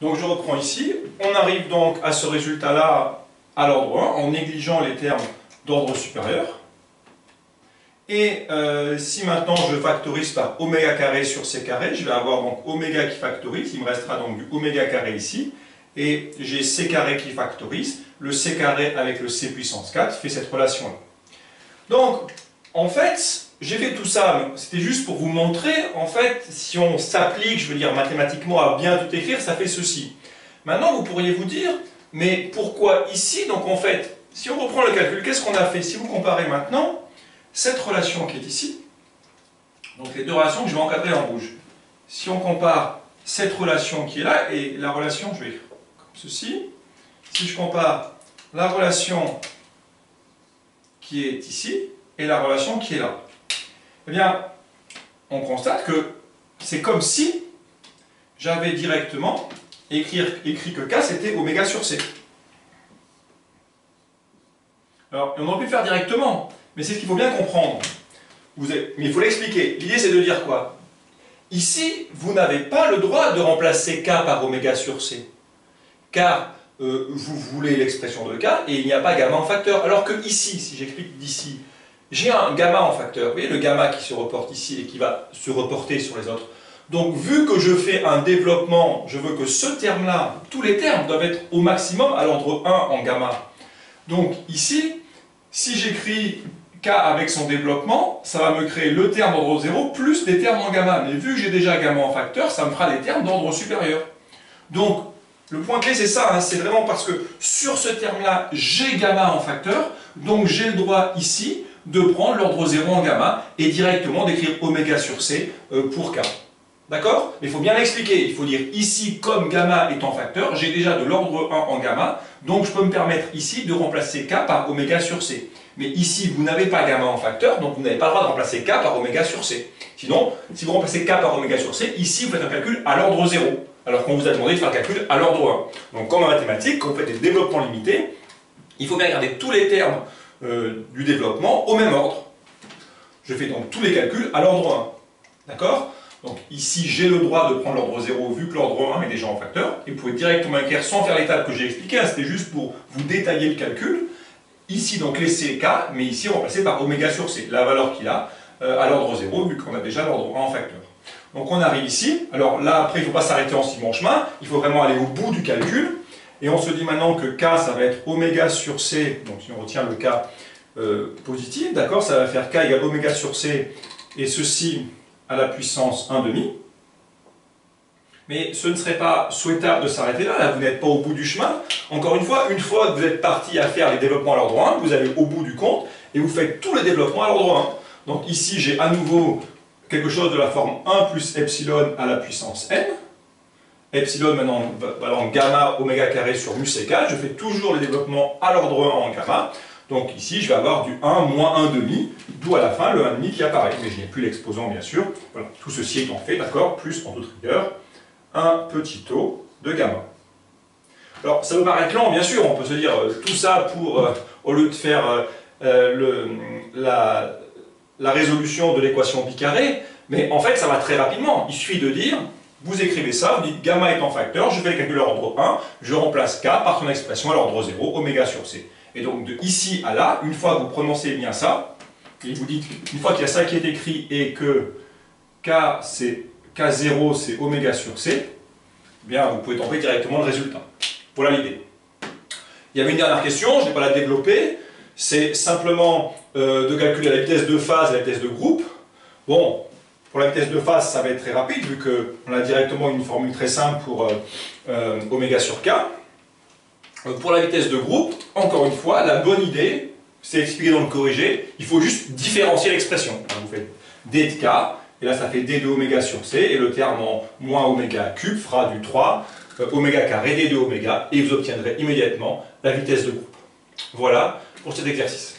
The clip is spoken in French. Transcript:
Donc je reprends ici. On arrive donc à ce résultat-là à l'ordre 1 en négligeant les termes d'ordre supérieur. Et si maintenant je factorise par oméga carré sur c carré, je vais avoir donc oméga qui factorise, il me restera donc du oméga carré ici, et j'ai c carré qui factorise, le c carré avec le c puissance 4 fait cette relation-là. Donc, en fait, j'ai fait tout ça, c'était juste pour vous montrer, en fait, si on s'applique, je veux dire mathématiquement, à bien tout écrire, ça fait ceci. Maintenant, vous pourriez vous dire, mais pourquoi ici? Donc en fait, si on reprend le calcul, qu'est-ce qu'on a fait? Si vous comparez maintenant, cette relation qui est ici, donc les deux relations que je vais encadrer en rouge. Si on compare cette relation qui est là et la relation, je vais écrire comme ceci. Si je compare la relation qui est ici et la relation qui est là, eh bien, on constate que c'est comme si j'avais directement écrit que K c'était oméga sur C. Alors, on aurait pu le faire directement. Mais c'est ce qu'il faut bien comprendre. Mais il faut l'expliquer. L'idée, c'est de dire quoi? Ici, vous n'avez pas le droit de remplacer K par oméga sur C. Car vous voulez l'expression de K et il n'y a pas gamma en facteur. Alors que ici, si j'explique d'ici, j'ai un gamma en facteur. Vous voyez le gamma qui se reporte ici et qui va se reporter sur les autres. Donc, vu que je fais un développement, je veux que ce terme-là, tous les termes doivent être au maximum à l'ordre 1 en gamma. Donc, ici, si j'écris K avec son développement, ça va me créer le terme d'ordre 0 plus des termes en gamma. Mais vu que j'ai déjà gamma en facteur, ça me fera des termes d'ordre supérieur. Donc, le point clé, c'est ça, hein, c'est vraiment parce que sur ce terme-là, j'ai gamma en facteur, donc j'ai le droit ici de prendre l'ordre 0 en gamma et directement d'écrire oméga sur C pour K. D'accord? Mais il faut bien l'expliquer. Il faut dire ici, comme gamma est en facteur, j'ai déjà de l'ordre 1 en gamma, donc je peux me permettre ici de remplacer K par oméga sur C. Mais ici, vous n'avez pas gamma en facteur, donc vous n'avez pas le droit de remplacer K par oméga sur C. Sinon, si vous remplacez K par oméga sur C, ici, vous faites un calcul à l'ordre 0, alors qu'on vous a demandé de faire le calcul à l'ordre 1. Donc, comme en mathématiques, quand vous faites des développements limités, il faut bien garder tous les termes du développement au même ordre. Je fais donc tous les calculs à l'ordre 1. D'accord? Donc ici, j'ai le droit de prendre l'ordre 0 vu que l'ordre 1 est déjà en facteur. Et vous pouvez directement écrire sans faire l'étape que j'ai expliquée, hein, c'était juste pour vous détailler le calcul. Ici, donc laisser K, mais ici remplacé par oméga sur C, la valeur qu'il a à l'ordre 0 vu qu'on a déjà l'ordre 1 en facteur. Donc on arrive ici. Alors là, après, il ne faut pas s'arrêter en si bon chemin. Il faut vraiment aller au bout du calcul. Et on se dit maintenant que K, ça va être oméga sur C. Donc si on retient le K positif, d'accord, ça va faire K égale oméga sur C. Et ceci à la puissance 1/2. Mais ce ne serait pas souhaitable de s'arrêter là, vous n'êtes pas au bout du chemin. Encore une fois que vous êtes parti à faire les développements à l'ordre 1, vous allez au bout du compte et vous faites tous les développements à l'ordre 1. Donc ici, j'ai à nouveau quelque chose de la forme 1 plus epsilon à la puissance n. Epsilon maintenant valant gamma oméga carré sur mu c4, je fais toujours les développements à l'ordre 1 en gamma. Donc ici, je vais avoir du 1 moins 1/2, d'où à la fin le 1/2 qui apparaît. Mais je n'ai plus l'exposant, bien sûr. Voilà, tout ceci étant fait, d'accord, plus en toute rigueur, un petit taux de gamma. Alors, ça peut paraître lent, bien sûr, on peut se dire tout ça pour, au lieu de faire la résolution de l'équation pi carré, mais en fait, ça va très rapidement. Il suffit de dire, vous écrivez ça, vous dites gamma est en facteur, je fais le calcul à l'ordre 1, je remplace K par son expression à l'ordre 0, oméga sur C. Et donc, de ici à là, une fois que vous prononcez bien ça, et vous dites, une fois qu'il y a ça qui est écrit et que K0 c'est oméga sur C, eh bien, vous pouvez tomber directement le résultat. Voilà l'idée. Il y avait une dernière question, je n'ai pas la développer, c'est simplement de calculer la vitesse de phase et la vitesse de groupe. Bon, pour la vitesse de phase, ça va être très rapide, vu qu'on a directement une formule très simple pour oméga sur K. Pour la vitesse de groupe, encore une fois, la bonne idée, c'est expliqué dans le corrigé, il faut juste différencier l'expression. Vous faites d de K, et là ça fait d de oméga sur C, et le terme en moins oméga cube fera du 3 oméga carré d de oméga, et vous obtiendrez immédiatement la vitesse de groupe. Voilà pour cet exercice.